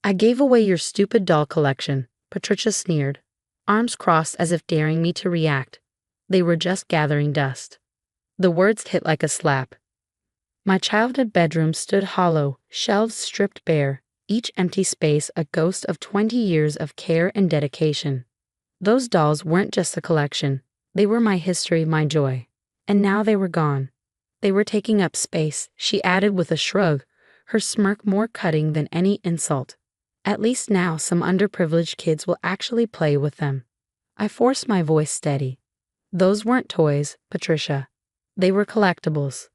I gave away your stupid doll collection, Patricia sneered, arms crossed as if daring me to react. They were just gathering dust. The words hit like a slap. My childhood bedroom stood hollow, shelves stripped bare, each empty space a ghost of 20 years of care and dedication. Those dolls weren't just a collection. They were my history, my joy. And now they were gone. They were taking up space, she added with a shrug, her smirk more cutting than any insult. At least now some underprivileged kids will actually play with them. I forced my voice steady. Those weren't toys, Patricia. They were collectibles.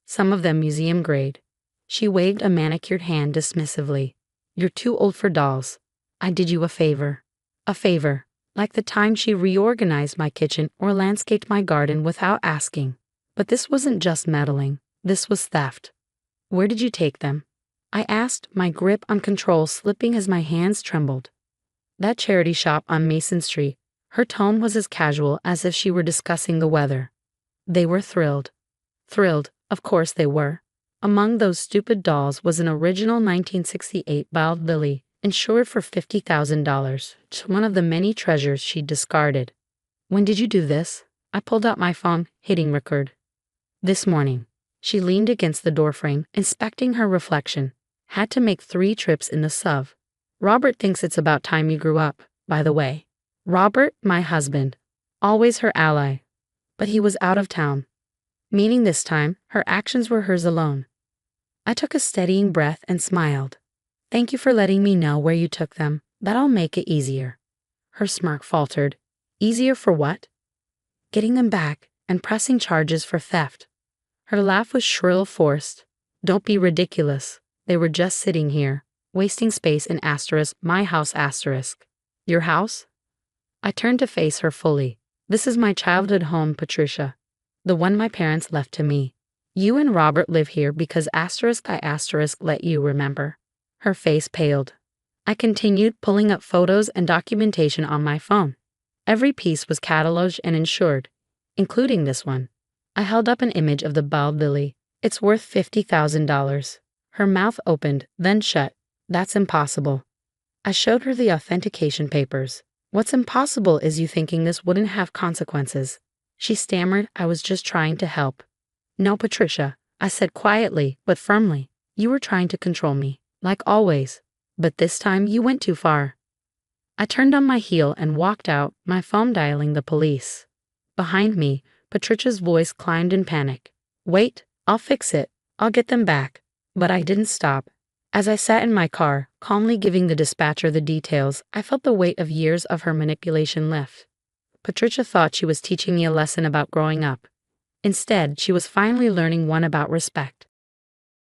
Some of them museum grade. She waved a manicured hand dismissively. You're too old for dolls. I did you a favor. A favor, like the time she reorganized my kitchen or landscaped my garden without asking. But this wasn't just meddling. This was theft. Where did you take them? I asked, my grip on control slipping as my hands trembled. That charity shop on Mason Street. Her tone was as casual as if she were discussing the weather. They were thrilled. Thrilled, of course they were. Among those stupid dolls was an original 1968 Wild Lily, insured for $50,000, one of the many treasures she'd discarded. When did you do this? I pulled out my phone, hitting record. This morning. She leaned against the doorframe, inspecting her reflection. Had to make 3 trips in the SUV. Robert thinks it's about time you grew up, by the way. Robert, my husband. Always her ally. But he was out of town. Meaning this time, her actions were hers alone. I took a steadying breath and smiled. Thank you for letting me know where you took them. That'll make it easier. Her smirk faltered. Easier for what? Getting them back and pressing charges for theft. Her laugh was shrill, forced. Don't be ridiculous. They were just sitting here, wasting space in my house asterisk. Your house? I turned to face her fully. This is my childhood home, Patricia. The one my parents left to me. You and Robert live here because I let you, remember. Her face paled. I continued pulling up photos and documentation on my phone. Every piece was cataloged and insured, including this one. I held up an image of the Wild Lily. It's worth $50,000. Her mouth opened, then shut. That's impossible. I showed her the authentication papers. What's impossible is you thinking this wouldn't have consequences. She stammered, I was just trying to help. No, Patricia, I said quietly, but firmly. You were trying to control me, like always. But this time you went too far. I turned on my heel and walked out, my phone dialing the police. Behind me, Patricia's voice climbed in panic. Wait, I'll fix it. I'll get them back. But I didn't stop. As I sat in my car, calmly giving the dispatcher the details, I felt the weight of years of her manipulation lift. Patricia thought she was teaching me a lesson about growing up. Instead, she was finally learning one about respect.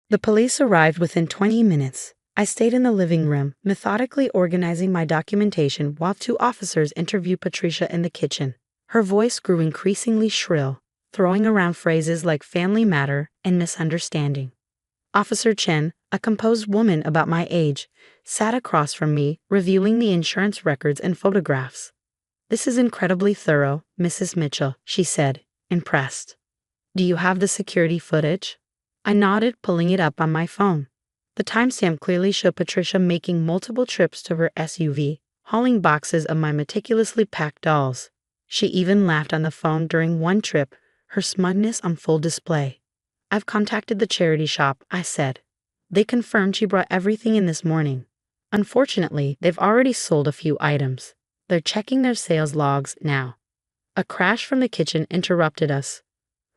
The police arrived within 20 minutes. I stayed in the living room, methodically organizing my documentation while 2 officers interviewed Patricia in the kitchen. Her voice grew increasingly shrill, throwing around phrases like family matter and misunderstanding. Officer Chen, a composed woman about my age, sat across from me, reviewing the insurance records and photographs. This is incredibly thorough, Mrs. Mitchell, she said, impressed. Do you have the security footage? I nodded, pulling it up on my phone. The timestamp clearly showed Patricia making multiple trips to her SUV, hauling boxes of my meticulously packed dolls. She even laughed on the phone during one trip, her smugness on full display. I've contacted the charity shop, I said. They confirmed she brought everything in this morning. Unfortunately, they've already sold a few items. They're checking their sales logs now. A crash from the kitchen interrupted us.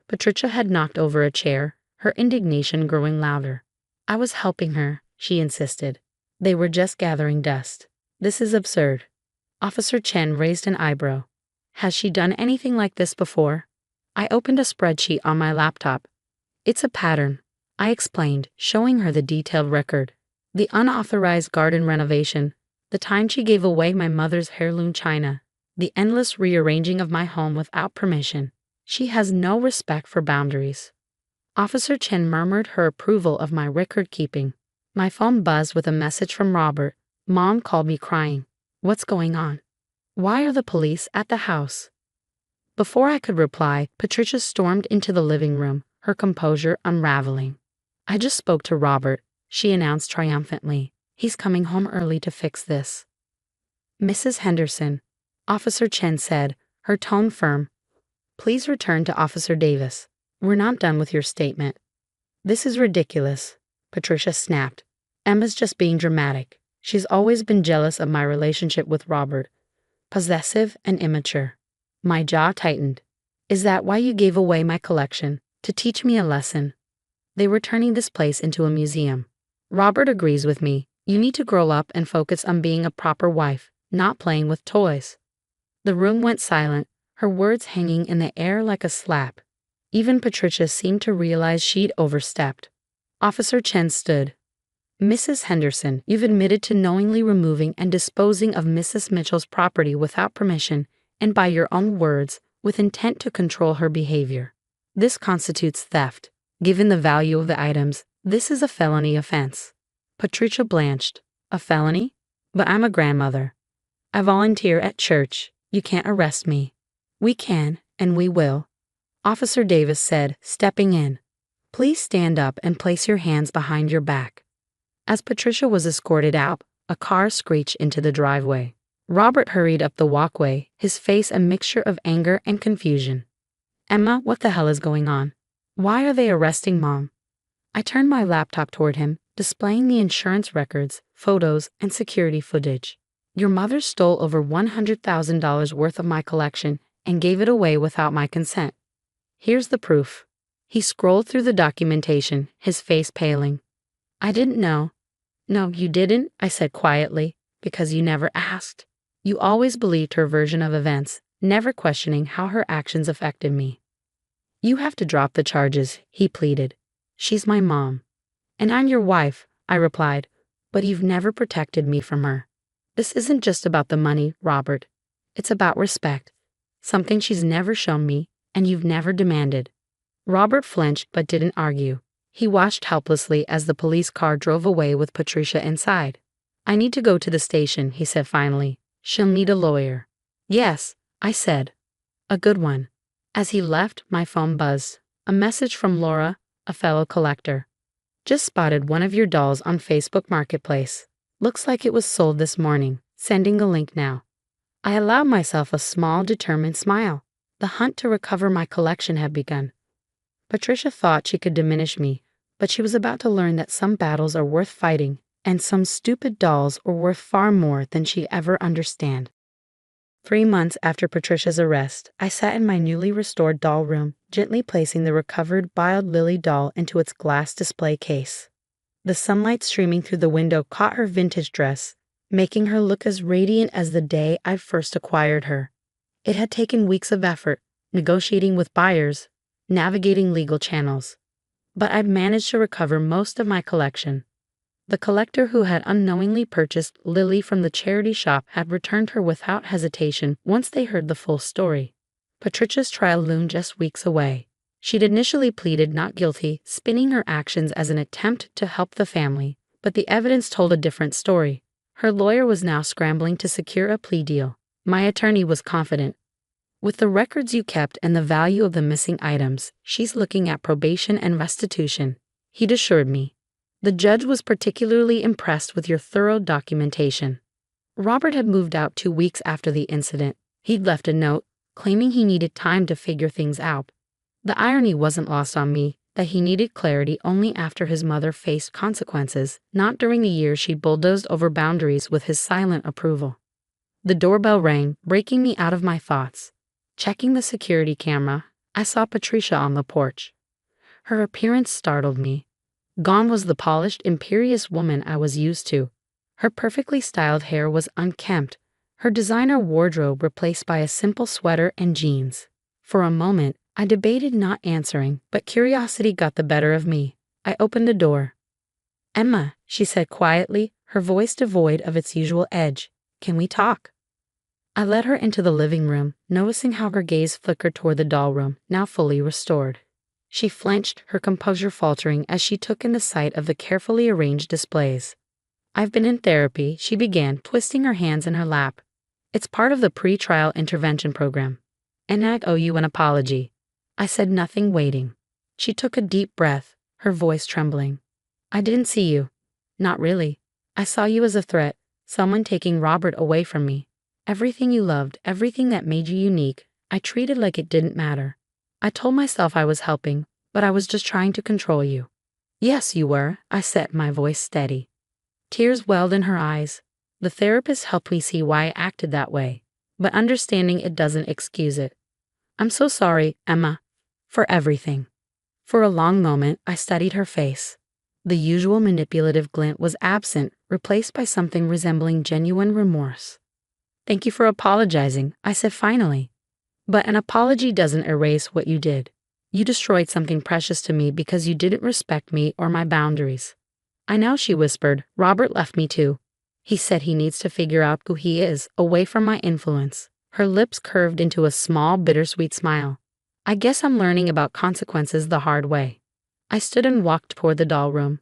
Patricia had knocked over a chair, her indignation growing louder. I was helping her, she insisted. They were just gathering dust. This is absurd. Officer Chen raised an eyebrow. Has she done anything like this before? I opened a spreadsheet on my laptop. It's a pattern, I explained, showing her the detailed record. The unauthorized garden renovation, the time she gave away my mother's heirloom china, the endless rearranging of my home without permission. She has no respect for boundaries. Officer Chen murmured her approval of my record keeping. My phone buzzed with a message from Robert. Mom called me crying. What's going on? Why are the police at the house? Before I could reply, Patricia stormed into the living room, her composure unraveling. I just spoke to Robert, she announced triumphantly. He's coming home early to fix this. Mrs. Henderson, Officer Chen said, her tone firm. Please return to Officer Davis. We're not done with your statement. This is ridiculous, Patricia snapped. Emma's just being dramatic. She's always been jealous of my relationship with Robert. Possessive and immature. My jaw tightened. Is that why you gave away my collection? To teach me a lesson? They were turning this place into a museum. Robert agrees with me. You need to grow up and focus on being a proper wife, not playing with toys. The room went silent, her words hanging in the air like a slap. Even Patricia seemed to realize she'd overstepped. Officer Chen stood. Mrs. Henderson, you've admitted to knowingly removing and disposing of Mrs. Mitchell's property without permission, and by your own words, with intent to control her behavior. This constitutes theft. Given the value of the items, this is a felony offense. Patricia blanched. A felony? But I'm a grandmother. I volunteer at church. You can't arrest me. We can, and we will. Officer Davis said, stepping in. Please stand up and place your hands behind your back. As Patricia was escorted out, a car screeched into the driveway. Robert hurried up the walkway, his face a mixture of anger and confusion. Emma, what the hell is going on? Why are they arresting Mom? I turned my laptop toward him, displaying the insurance records, photos, and security footage. Your mother stole over $100,000 worth of my collection and gave it away without my consent. Here's the proof. He scrolled through the documentation, his face paling. I didn't know. No, you didn't, I said quietly, because you never asked. You always believed her version of events, never questioning how her actions affected me. You have to drop the charges, he pleaded. She's my mom. And I'm your wife, I replied, but you've never protected me from her. This isn't just about the money, Robert. It's about respect. Something she's never shown me, and you've never demanded. Robert flinched but didn't argue. He watched helplessly as the police car drove away with Patricia inside. I need to go to the station, he said finally. She'll need a lawyer. Yes, I said. A good one. As he left, my phone buzzed. A message from Laura, a fellow collector. Just spotted one of your dolls on Facebook Marketplace. Looks like it was sold this morning. Sending a link now. I allowed myself a small, determined smile. The hunt to recover my collection had begun. Patricia thought she could diminish me, but she was about to learn that some battles are worth fighting, and some stupid dolls are worth far more than she'd ever understand. 3 months after Patricia's arrest, I sat in my newly restored doll room, gently placing the recovered Wild Lily doll into its glass display case. The sunlight streaming through the window caught her vintage dress, making her look as radiant as the day I first acquired her. It had taken weeks of effort, negotiating with buyers, navigating legal channels. But I'd managed to recover most of my collection. The collector who had unknowingly purchased Lily from the charity shop had returned her without hesitation once they heard the full story. Patricia's trial loomed just weeks away. She'd initially pleaded not guilty, spinning her actions as an attempt to help the family, but the evidence told a different story. Her lawyer was now scrambling to secure a plea deal. My attorney was confident. With the records you kept and the value of the missing items, she's looking at probation and restitution, he'd assured me. The judge was particularly impressed with your thorough documentation. Robert had moved out 2 weeks after the incident. He'd left a note, claiming he needed time to figure things out. The irony wasn't lost on me that he needed clarity only after his mother faced consequences, not during the years she bulldozed over boundaries with his silent approval. The doorbell rang, breaking me out of my thoughts. Checking the security camera, I saw Patricia on the porch. Her appearance startled me. Gone was the polished, imperious woman I was used to. Her perfectly styled hair was unkempt, her designer wardrobe replaced by a simple sweater and jeans. For a moment, I debated not answering, but curiosity got the better of me. I opened the door. Emma, she said quietly, her voice devoid of its usual edge. Can we talk? I led her into the living room, noticing how her gaze flickered toward the doll room, now fully restored. She flinched, her composure faltering as she took in the sight of the carefully arranged displays. I've been in therapy, she began, twisting her hands in her lap. It's part of the pre-trial intervention program. And I owe you an apology. I said nothing, waiting. She took a deep breath, her voice trembling. I didn't see you. Not really. I saw you as a threat, someone taking Robert away from me. Everything you loved, everything that made you unique, I treated like it didn't matter. I told myself I was helping, but I was just trying to control you. Yes, you were, I said, my voice steady. Tears welled in her eyes. The therapist helped me see why I acted that way, but understanding it doesn't excuse it. I'm so sorry, Emma, for everything. For a long moment, I studied her face. The usual manipulative glint was absent, replaced by something resembling genuine remorse. Thank you for apologizing, I said finally. But an apology doesn't erase what you did. You destroyed something precious to me because you didn't respect me or my boundaries. I know, she whispered. Robert left me too. He said he needs to figure out who he is, away from my influence. Her lips curved into a small, bittersweet smile. I guess I'm learning about consequences the hard way. I stood and walked toward the doll room.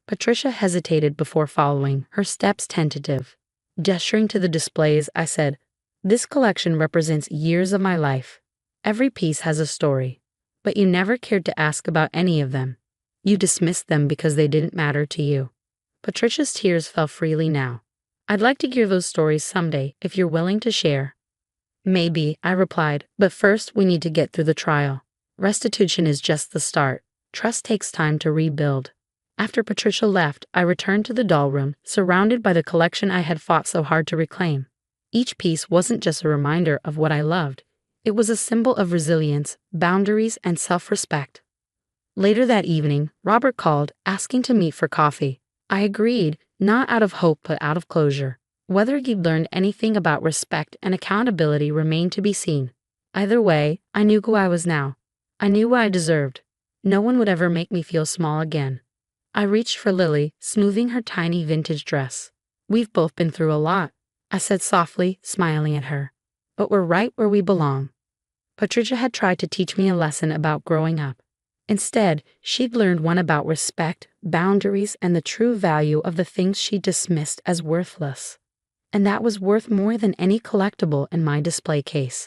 Patricia hesitated before following, her steps tentative. Gesturing to the displays, I said, "This collection represents years of my life. Every piece has a story. But you never cared to ask about any of them. You dismissed them because they didn't matter to you." Patricia's tears fell freely now. "I'd like to hear those stories someday, if you're willing to share." "Maybe," I replied, "but first we need to get through the trial. Restitution is just the start. Trust takes time to rebuild." After Patricia left, I returned to the doll room, surrounded by the collection I had fought so hard to reclaim. Each piece wasn't just a reminder of what I loved. It was a symbol of resilience, boundaries, and self-respect. Later that evening, Robert called, asking to meet for coffee. I agreed, not out of hope but out of closure. Whether he'd learned anything about respect and accountability remained to be seen. Either way, I knew who I was now. I knew what I deserved. No one would ever make me feel small again. I reached for Lily, smoothing her tiny vintage dress. "We've both been through a lot," I said softly, smiling at her. "But we're right where we belong." Patricia had tried to teach me a lesson about growing up. Instead, she'd learned one about respect, boundaries, and the true value of the things she dismissed as worthless. And that was worth more than any collectible in my display case.